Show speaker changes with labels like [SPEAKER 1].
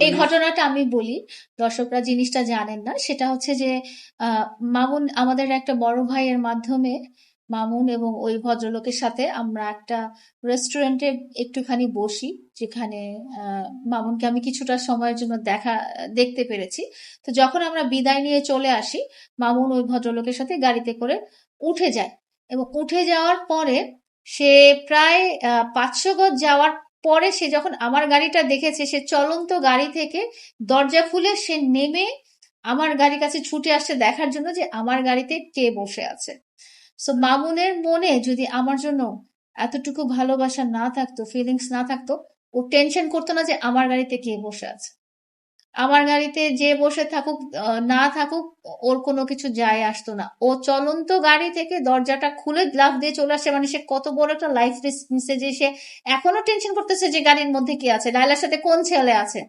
[SPEAKER 1] এই ঘটনাটা আমি বলি, দর্শকরা জিনিসটা জানেন না। সেটা হচ্ছে যে আহ, মামুন আমাদের একটা বড় ভাইয়ের মাধ্যমে মামুন এবং ওই ভদ্রলোকের সাথে আমরা একটা রেস্টুরেন্টে একটুখানি বসি, যেখানে মামুনকে আমি কিছুটা সময়ের জন্য দেখতে পেরেছি। তো যখন আমরা বিদায় নিয়ে চলে আসি, মামুন ওই ভদ্রলোকের সাথে গাড়িতে করে উঠে যায়, এবং উঠে যাওয়ার পরে সে প্রায় 500 গজ যাওয়ার পরে সে যখন আমার গাড়িটা দেখেছে, সে চলন্ত গাড়ি থেকে দরজা খুলে সে নেমে আমার গাড়ির কাছে ছুটে আসছে দেখার জন্য যে আমার গাড়িতে কে বসে আছে। সো মামুনের মনে যদি আমার জন্য এতটুকু ভালোবাসা না থাকতো, ফিলিংস না থাকতো, ও টেনশন করতো না যে আমার গাড়িতে কে বসে আছে। আমার গাড়িতে যে বসে থাকুক না থাকুক, ওর কোনো কিছু যায় আসতো না। ও চলন্ত গাড়ি থেকে দরজাটা খুলে গ্লাভ দিয়ে চলে আসে, মানে সে কত বড় একটা লাইফ রিস্ক নিছে যে সে এখনো টেনশন করতেছে যে গাড়ির মধ্যে কে আছে, লাইলার সাথে কোন ছেলে আছে।